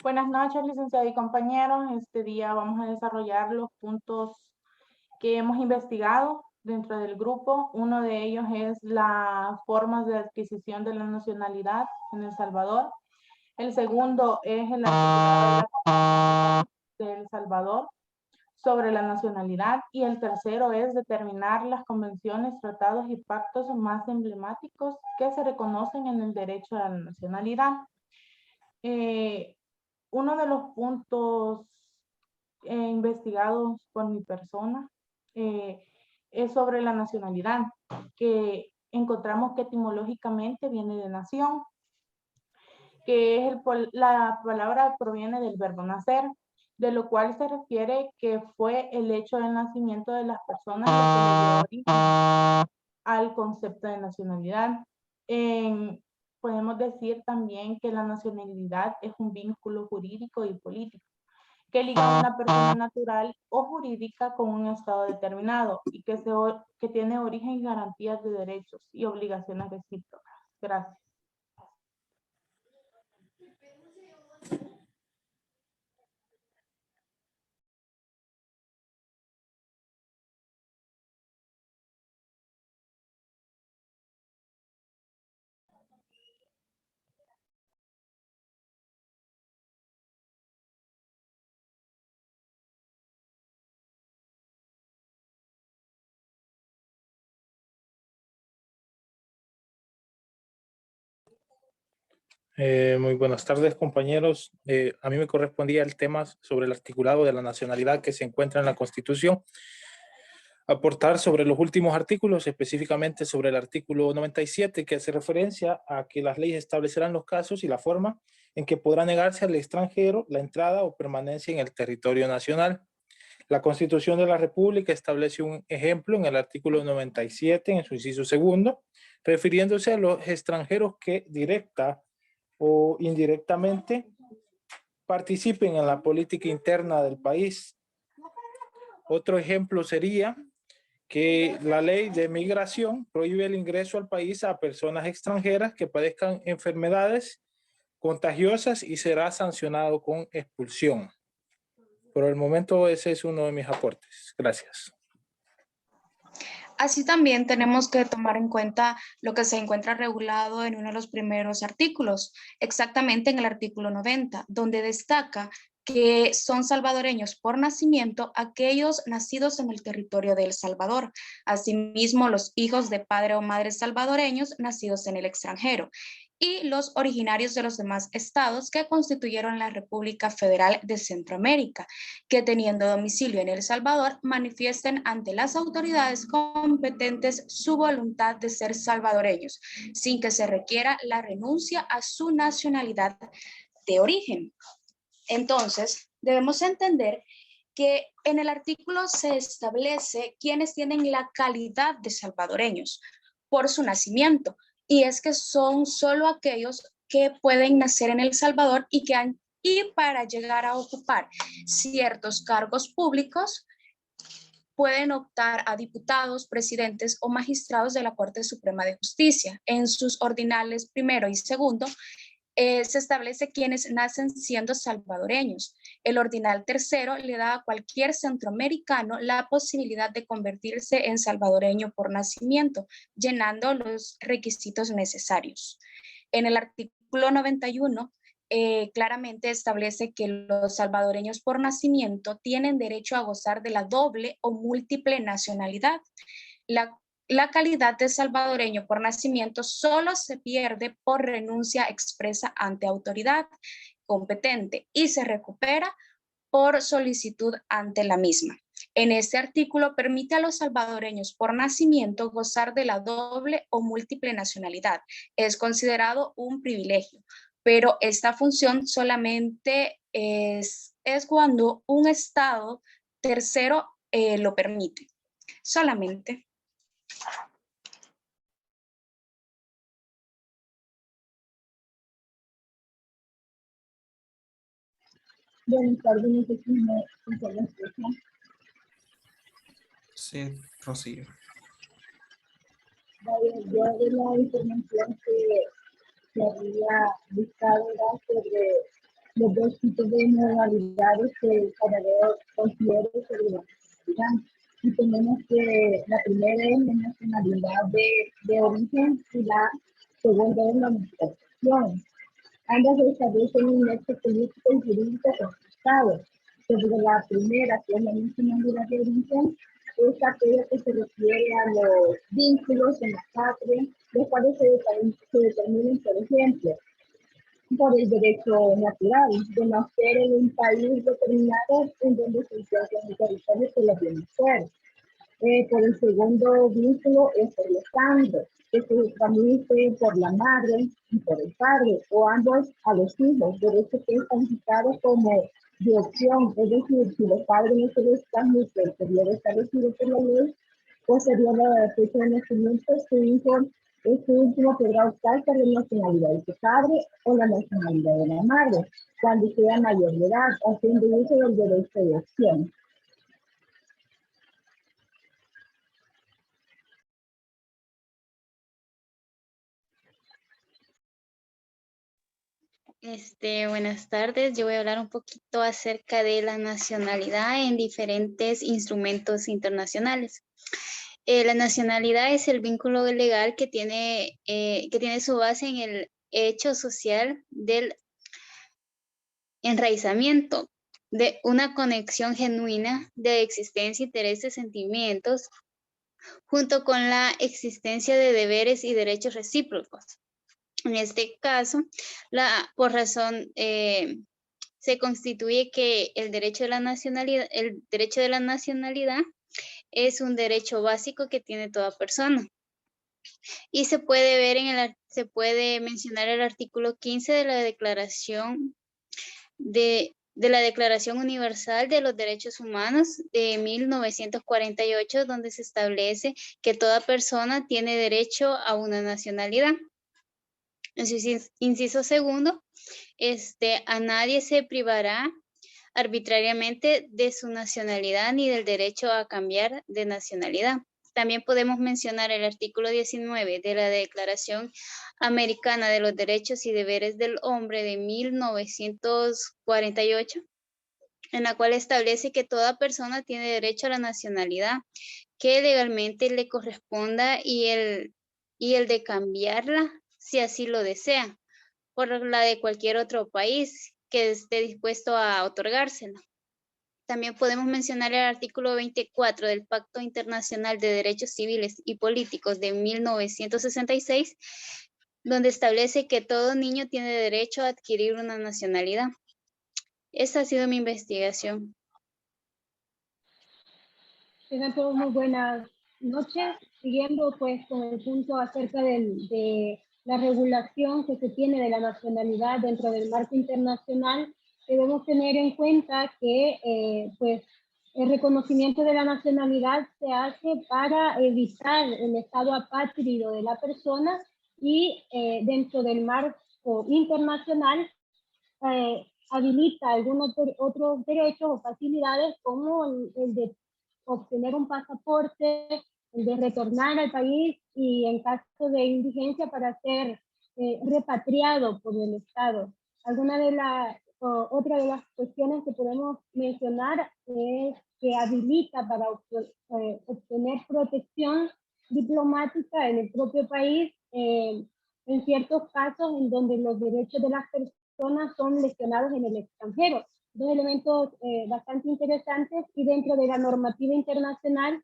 Buenas noches, licenciado y compañeros. Este día vamos a desarrollar los puntos que hemos investigado dentro del grupo. Uno de ellos es las formas de adquisición de la nacionalidad en El Salvador. El segundo es el articulado de El Salvador sobre la nacionalidad. Y el tercero es determinar las convenciones, tratados y pactos más emblemáticos que se reconocen en el derecho a la nacionalidad. Uno de los puntos investigados por mi persona es sobre la nacionalidad, que encontramos que etimológicamente viene de nación, que es la palabra proviene del verbo nacer, de lo cual se refiere que fue el hecho del nacimiento de las personas lo que le dio origen al concepto de nacionalidad. Podemos decir también que la nacionalidad es un vínculo jurídico y político que liga a una persona natural o jurídica con un estado determinado y que tiene origen y garantías de derechos y obligaciones recíprocas. Gracias. Muy buenas tardes, compañeros. A mí me correspondía el tema sobre el articulado de la nacionalidad que se encuentra en la Constitución. Aportar sobre los últimos artículos, específicamente sobre el artículo 97, que hace referencia a que las leyes establecerán los casos y la forma en que podrá negarse al extranjero la entrada o permanencia en el territorio nacional. La Constitución de la República establece un ejemplo en el artículo 97, en su inciso segundo, refiriéndose a los extranjeros que directa o indirectamente participen en la política interna del país. Otro ejemplo sería que la ley de migración prohíbe el ingreso al país a personas extranjeras que padezcan enfermedades contagiosas y será sancionado con expulsión. Por el momento ese es uno de mis aportes. Gracias. Así también tenemos que tomar en cuenta lo que se encuentra regulado en uno de los primeros artículos, exactamente en el artículo 90, donde destaca que son salvadoreños por nacimiento aquellos nacidos en el territorio de El Salvador, asimismo los hijos de padre o madre salvadoreños nacidos en el extranjero, y los originarios de los demás estados que constituyeron la República Federal de Centroamérica, que teniendo domicilio en El Salvador manifiesten ante las autoridades competentes su voluntad de ser salvadoreños, sin que se requiera la renuncia a su nacionalidad de origen. Entonces, debemos entender que en el artículo se establece quienes tienen la calidad de salvadoreños por su nacimiento, y es que son solo aquellos que pueden nacer en El Salvador y para llegar a ocupar ciertos cargos públicos pueden optar a diputados, presidentes o magistrados de la Corte Suprema de Justicia. En sus ordinales primero y segundo se establece quienes nacen siendo salvadoreños. El ordinal tercero le da a cualquier centroamericano la posibilidad de convertirse en salvadoreño por nacimiento, llenando los requisitos necesarios. En el artículo 91, claramente establece que los salvadoreños por nacimiento tienen derecho a gozar de la doble o múltiple nacionalidad. La calidad de salvadoreño por nacimiento solo se pierde por renuncia expresa ante autoridad competente y se recupera por solicitud ante la misma. En este artículo permite a los salvadoreños por nacimiento gozar de la doble o múltiple nacionalidad. Es considerado un privilegio, pero esta función solamente es cuando un estado tercero lo permite. Solamente. Buenas tardes, no sé si me escuchan. Sí, Rocío. Yo de la información que había buscado era sobre los dos tipos de modalidades que el Salvador considera sobre la nacionalidad. Y tenemos que la primera es la nacionalidad de origen y la segunda es la naturalización. Ambas establecen un nexo político y jurídico con el Estado. Sobre la primera, que es la nacionalidad de origen, es aquella que se refiere a los vínculos en la patria, los cuales se determinan, por ejemplo, por el derecho natural de nacer en un país determinado en donde se encuentra el territorio que lo tiene ser. Por el segundo vínculo es por los sangre, que se transmite por la madre y por el padre, o ambos a los hijos, derecho que es calificado como de opción, es decir, si los padres no se les transmite el periodo establecido por la ley, pues sería la fecha de nacimiento, su hijo, este último podrá optar por la nacionalidad de su padre o la nacionalidad de la madre, cuando sea mayor de edad, haciendo uso del derecho de opción. Buenas tardes. Yo voy a hablar un poquito acerca de la nacionalidad en diferentes instrumentos internacionales. La nacionalidad es el vínculo legal que tiene su base en el hecho social del enraizamiento de una conexión genuina de existencia, intereses, sentimientos, junto con la existencia de deberes y derechos recíprocos. En este caso, por razón, se constituye que el derecho de la nacionalidad es un derecho básico que tiene toda persona. Y se puede ver se puede mencionar el artículo 15 de la Declaración de la Declaración Universal de los Derechos Humanos de 1948, donde se establece que toda persona tiene derecho a una nacionalidad. En su inciso segundo, a nadie se privará arbitrariamente de su nacionalidad ni del derecho a cambiar de nacionalidad. También podemos mencionar el artículo 19 de la Declaración Americana de los Derechos y Deberes del Hombre de 1948, en la cual establece que toda persona tiene derecho a la nacionalidad que legalmente le corresponda y el de cambiarla si así lo desea, por la de cualquier otro país que esté dispuesto a otorgársela. También podemos mencionar el artículo 24 del Pacto Internacional de Derechos Civiles y Políticos de 1966, donde establece que todo niño tiene derecho a adquirir una nacionalidad. Esta ha sido mi investigación. Tengan todos muy buenas noches. Siguiendo pues con el punto acerca de la regulación que se tiene de la nacionalidad dentro del marco internacional, debemos tener en cuenta que pues el reconocimiento de la nacionalidad se hace para evitar el estado apátrida de la persona y dentro del marco internacional habilita algunos otros derechos o facilidades como el de obtener un pasaporte, el de retornar al país y en caso de indigencia para ser repatriado por el Estado. Otra de las cuestiones que podemos mencionar es que habilita para obtener protección diplomática en el propio país en ciertos casos en donde los derechos de las personas son lesionados en el extranjero. Dos elementos bastante interesantes, y dentro de la normativa internacional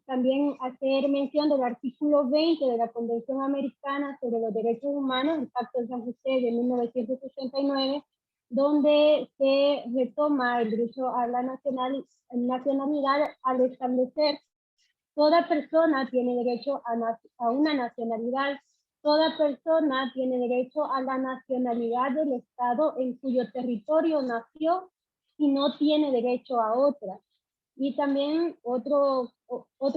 también hacer mención del artículo 20 de la Convención Americana sobre los Derechos Humanos, el Pacto de San José de 1969, donde se retoma el derecho a la nacionalidad al establecer toda persona tiene derecho a una nacionalidad. Toda persona tiene derecho a la nacionalidad del Estado en cuyo territorio nació y no tiene derecho a otra. Y también otro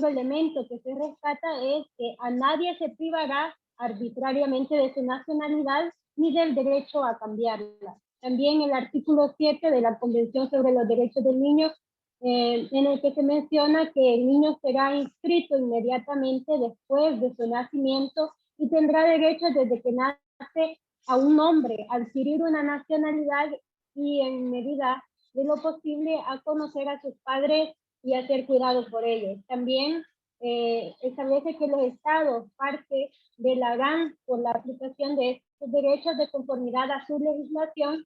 elemento que se rescata es que a nadie se privará arbitrariamente de su nacionalidad ni del derecho a cambiarla. También el artículo 7 de la Convención sobre los Derechos del Niño, en el que se menciona que el niño será inscrito inmediatamente después de su nacimiento y tendrá derecho desde que nace a un hombre adquirir una nacionalidad y en medida de lo posible a conocer a sus padres y a ser cuidados por ellos. También establece que los estados parte velarán por la aplicación de estos derechos de conformidad a su legislación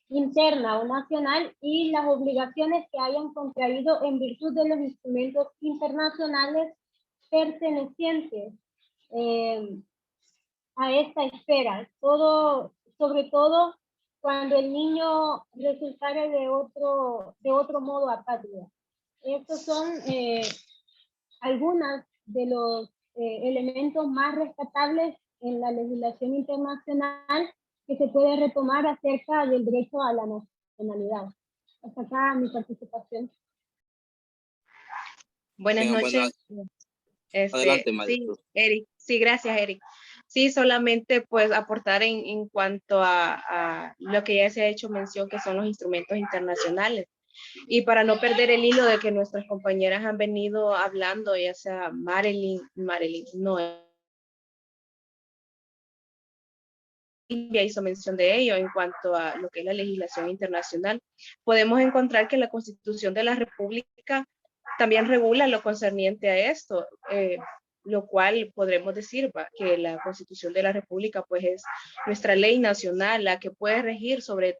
interna o nacional y las obligaciones que hayan contraído en virtud de los instrumentos internacionales pertenecientes a esta esfera, sobre todo cuando el niño resultare de otro modo apátrida. Estos son algunos de los elementos más rescatables en la legislación internacional que se puede retomar acerca del derecho a la nacionalidad. Hasta acá mi participación. Buenas noches. Adelante, Sí, maestro. Eric. Sí, gracias, Eric. Sí, solamente pues aportar en cuanto a lo que ya se ha hecho mención, que son los instrumentos internacionales. Y para no perder el hilo de que nuestras compañeras han venido hablando, ya sea Marilyn, no, ya hizo mención de ello en cuanto a lo que es la legislación internacional, podemos encontrar que la Constitución de la República también regula lo concerniente a esto, lo cual podremos decir que la Constitución de la República pues es nuestra ley nacional, la que puede regir sobre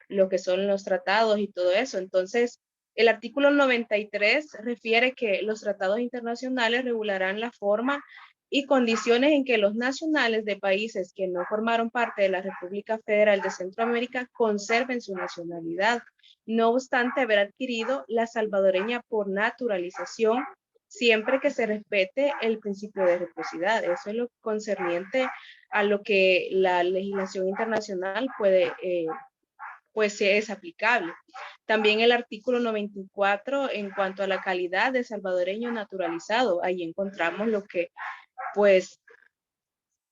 lo que son los tratados y todo eso. Entonces, el artículo 93 refiere que los tratados internacionales regularán la forma y condiciones en que los nacionales de países que no formaron parte de la República Federal de Centroamérica conserven su nacionalidad, no obstante haber adquirido la salvadoreña por naturalización, siempre que se respete el principio de reciprocidad. Eso es lo concerniente a lo que la legislación internacional puede pues es aplicable. También el artículo 94 en cuanto a la calidad de salvadoreño naturalizado, ahí encontramos lo que pues,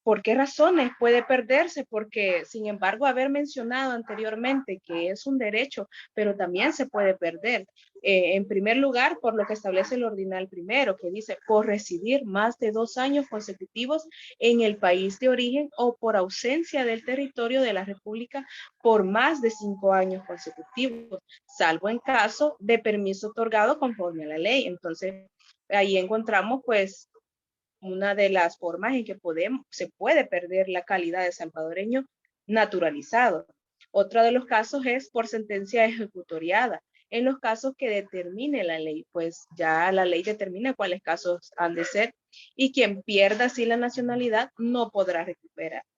¿por qué razones puede perderse? Porque, sin embargo, haber mencionado anteriormente que es un derecho, pero también se puede perder. En primer lugar, por lo que establece el ordinal primero, que dice, por residir más de 2 años consecutivos en el país de origen o por ausencia del territorio de la República por más de 5 años consecutivos, salvo en caso de permiso otorgado conforme a la ley. Entonces, ahí encontramos, pues, una de las formas en que se puede perder la calidad de salvadoreño naturalizado. Otro de los casos es por sentencia ejecutoriada. En los casos que determine la ley, pues ya la ley determina cuáles casos han de ser y quien pierda así la nacionalidad no podrá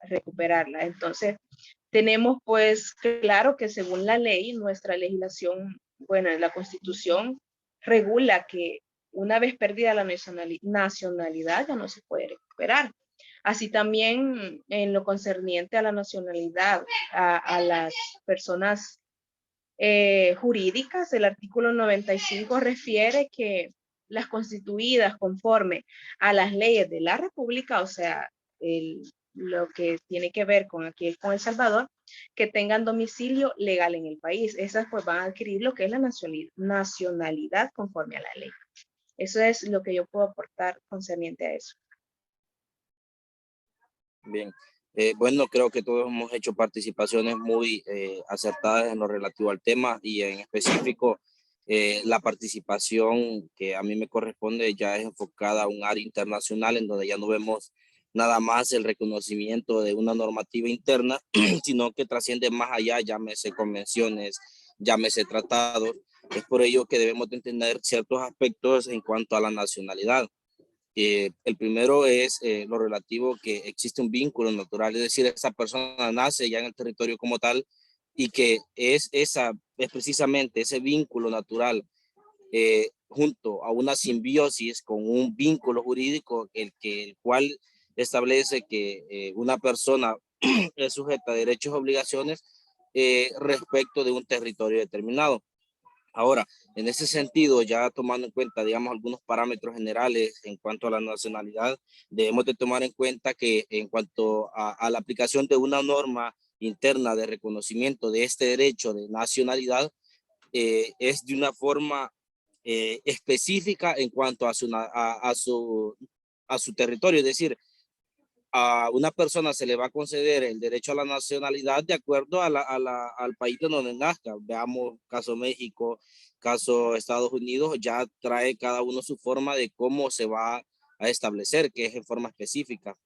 recuperarla. Entonces, tenemos pues claro que según la ley, nuestra legislación, bueno, la Constitución regula que una vez perdida la nacionalidad ya no se puede recuperar. Así también en lo concerniente a la nacionalidad, a las personas jurídicas, el artículo 95 refiere que las constituidas conforme a las leyes de la República, o sea, lo que tiene que ver con aquí con El Salvador, que tengan domicilio legal en el país. Esas pues van a adquirir lo que es la nacionalidad conforme a la ley. Eso es lo que yo puedo aportar concerniente a eso. Bien, bueno, creo que todos hemos hecho participaciones muy acertadas en lo relativo al tema y en específico la participación que a mí me corresponde ya es enfocada a un área internacional en donde ya no vemos nada más el reconocimiento de una normativa interna, sino que trasciende más allá, llámese convenciones, llámese tratados. Es por ello que debemos de entender ciertos aspectos en cuanto a la nacionalidad. El primero es lo relativo que existe un vínculo natural, es decir, esa persona nace ya en el territorio como tal y que es precisamente ese vínculo natural junto a una simbiosis con un vínculo jurídico el cual establece que una persona es sujeta a derechos y obligaciones respecto de un territorio determinado. Ahora, en ese sentido, ya tomando en cuenta, digamos, algunos parámetros generales en cuanto a la nacionalidad, debemos de tomar en cuenta que en cuanto a la aplicación de una norma interna de reconocimiento de este derecho de nacionalidad, es de una forma específica en cuanto a su territorio, es decir, a una persona se le va a conceder el derecho a la nacionalidad de acuerdo al país de donde nazca. Veamos caso México, caso Estados Unidos, ya trae cada uno su forma de cómo se va a establecer, que es en forma específica.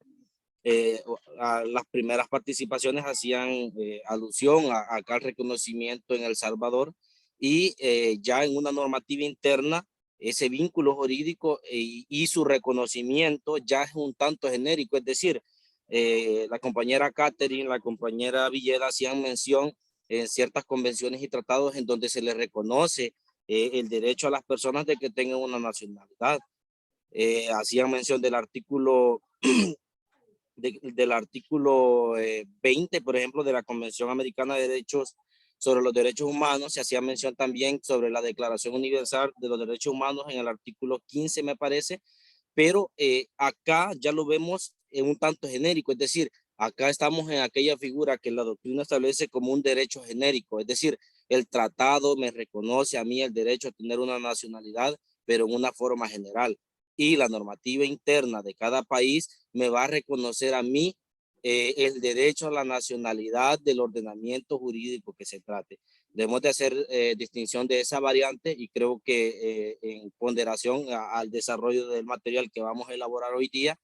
A las primeras participaciones hacían alusión acá al reconocimiento en El Salvador y ya en una normativa interna ese vínculo jurídico y su reconocimiento ya es un tanto genérico, es decir, la compañera Catherine, la compañera Villeda hacían mención en ciertas convenciones y tratados en donde se les reconoce el derecho a las personas de que tengan una nacionalidad. Hacían mención del artículo del artículo 20, por ejemplo, de la Convención Americana de Derechos sobre los Derechos Humanos. Se hacía mención también sobre la Declaración Universal de los Derechos Humanos en el artículo 15, me parece, pero acá ya lo vemos en un tanto genérico, es decir, acá estamos en aquella figura que la doctrina establece como un derecho genérico, es decir, el tratado me reconoce a mí el derecho a tener una nacionalidad, pero en una forma general. Y la normativa interna de cada país me va a reconocer a mí el derecho a la nacionalidad del ordenamiento jurídico que se trate. Debemos de hacer distinción de esa variante y creo que en ponderación al desarrollo del material que vamos a elaborar hoy día,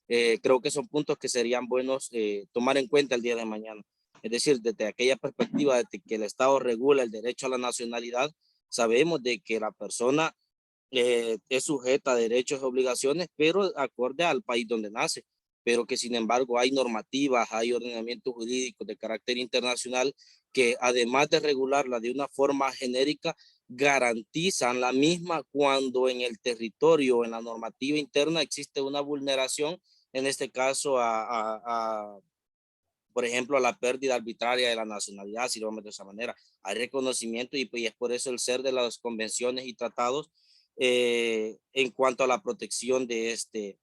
creo que son puntos que serían buenos tomar en cuenta el día de mañana. Es decir, desde aquella perspectiva de que el Estado regula el derecho a la nacionalidad, sabemos de que la persona es sujeta a derechos y obligaciones, pero acorde al país donde nace, pero que sin embargo hay normativas, hay ordenamientos jurídicos de carácter internacional que además de regularla de una forma genérica, garantizan la misma cuando en el territorio, en la normativa interna existe una vulneración, en este caso por ejemplo, a la pérdida arbitraria de la nacionalidad, si lo vemos de esa manera. Hay reconocimiento y es por eso el ser de las convenciones y tratados en cuanto a la protección de este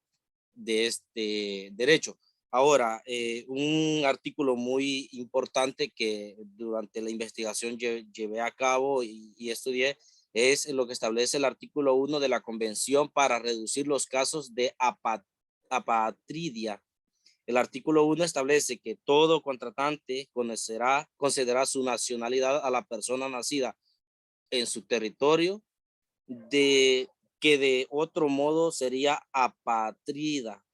derecho. Ahora, un artículo muy importante que durante la investigación llevé a cabo y estudié es lo que establece el artículo 1 de la Convención para reducir los casos de apatridia. El artículo 1 establece que todo contratante concederá su nacionalidad a la persona nacida en su territorio que de otro modo sería apátrida.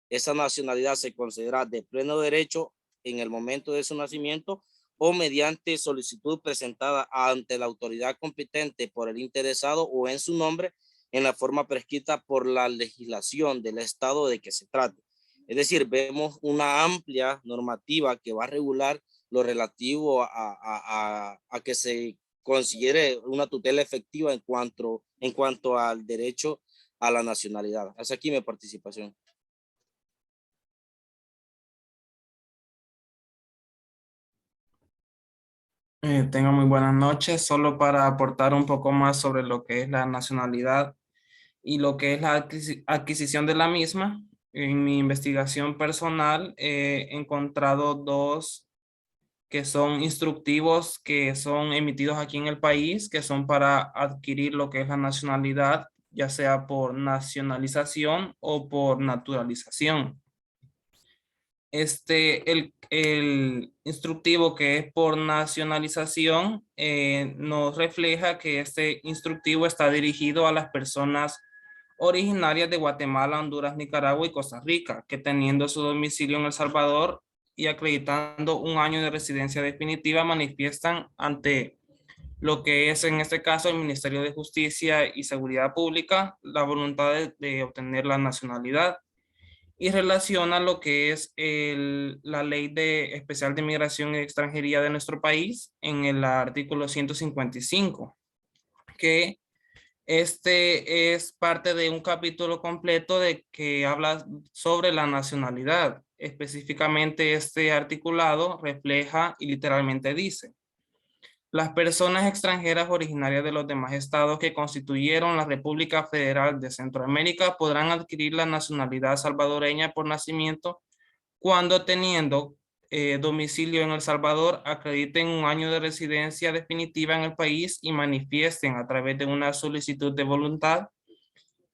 Esa nacionalidad se considera de pleno derecho en el momento de su nacimiento o mediante solicitud presentada ante la autoridad competente por el interesado o en su nombre en la forma prescrita por la legislación del estado de que se trate. Es decir, vemos una amplia normativa que va a regular lo relativo a que se considere una tutela efectiva en cuanto al derecho a la nacionalidad. Hasta aquí mi participación. Tengo muy buenas noches. Solo para aportar un poco más sobre lo que es la nacionalidad y lo que es la adquisición de la misma. En mi investigación personal he encontrado dos que son instructivos que son emitidos aquí en el país, que son para adquirir lo que es la nacionalidad, ya sea por nacionalización o por naturalización. El instructivo que es por nacionalización nos refleja que este instructivo está dirigido a las personas originarias de Guatemala, Honduras, Nicaragua y Costa Rica, que teniendo su domicilio en El Salvador y acreditando un año de residencia definitiva, manifiestan ante lo que es en este caso el Ministerio de Justicia y Seguridad Pública la voluntad de obtener la nacionalidad, y relaciona lo que es la Ley Especial de Migración y Extranjería de nuestro país en el artículo 155, que este es parte de un capítulo completo de que habla sobre la nacionalidad. Específicamente este articulado refleja y literalmente dice: las personas extranjeras originarias de los demás estados que constituyeron la República Federal de Centroamérica podrán adquirir la nacionalidad salvadoreña por nacimiento cuando teniendo domicilio en El Salvador acrediten un año de residencia definitiva en el país y manifiesten a través de una solicitud de voluntad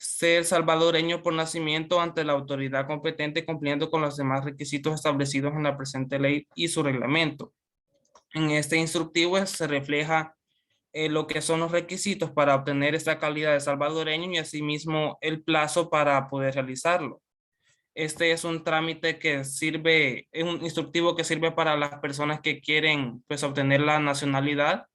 ser salvadoreño por nacimiento ante la autoridad competente cumpliendo con los demás requisitos establecidos en la presente ley y su reglamento. En este instructivo se refleja lo que son los requisitos para obtener esta calidad de salvadoreño y asimismo el plazo para poder realizarlo. Este es un trámite que sirve, es un instructivo que sirve para las personas que quieren pues obtener la nacionalidad.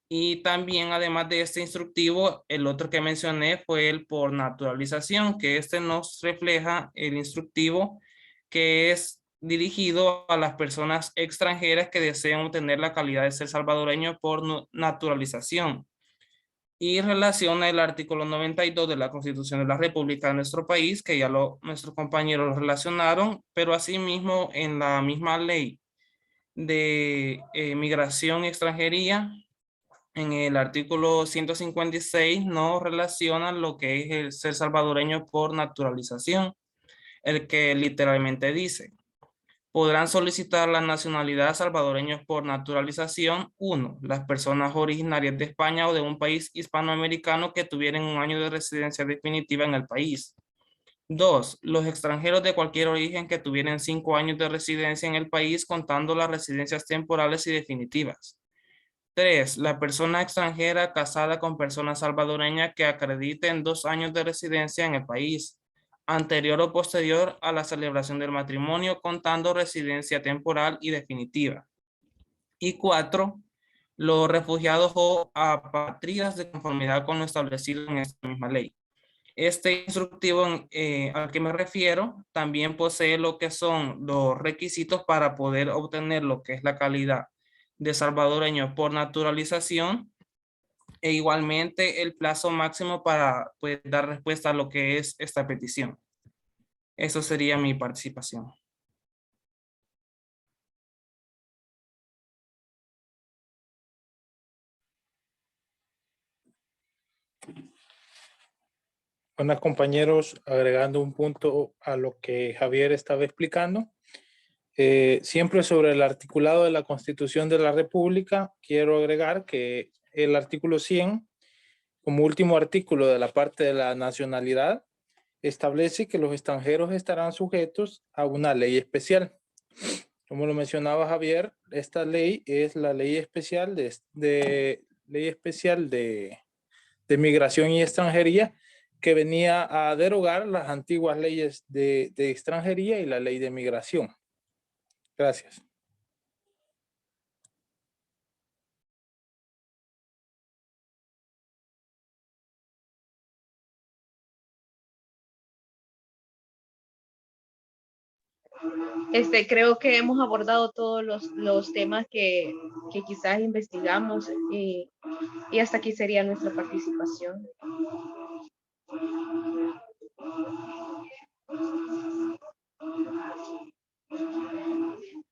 Y también, además de este instructivo, el otro que mencioné fue el por naturalización, que este nos refleja el instructivo que es dirigido a las personas extranjeras que desean obtener la calidad de ser salvadoreño por naturalización. Y relaciona el artículo 92 de la Constitución de la República de nuestro país, que ya nuestros compañeros lo relacionaron, pero asimismo en la misma ley de migración y extranjería, en el artículo 156 no relaciona lo que es el ser salvadoreño por naturalización, el que literalmente dice: podrán solicitar la nacionalidad salvadoreños por naturalización, 1, las personas originarias de España o de un país hispanoamericano que tuvieran un año de residencia definitiva en el país. 2, los extranjeros de cualquier origen que tuvieran 5 años de residencia en el país contando las residencias temporales y definitivas. 3, la persona extranjera casada con persona salvadoreña que acrediten 2 años de residencia en el país, anterior o posterior a la celebración del matrimonio, contando residencia temporal y definitiva. Y 4, los refugiados o apátridas de conformidad con lo establecido en esta misma ley. Este instructivo al que me refiero también posee lo que son los requisitos para poder obtener lo que es la calidad de salvadoreño por naturalización e igualmente el plazo máximo para pues, dar respuesta a lo que es esta petición. Eso sería mi participación. Bueno, compañeros, agregando un punto a lo que Javier estaba explicando. Siempre sobre el articulado de la Constitución de la República, quiero agregar que el artículo 100, como último artículo de la parte de la nacionalidad, establece que los extranjeros estarán sujetos a una ley especial. Como lo mencionaba Javier, esta ley es la ley especial de migración y extranjería, que venía a derogar las antiguas leyes de extranjería y la ley de migración. Gracias. Creo que hemos abordado todos los temas que quizás investigamos y hasta aquí sería nuestra participación.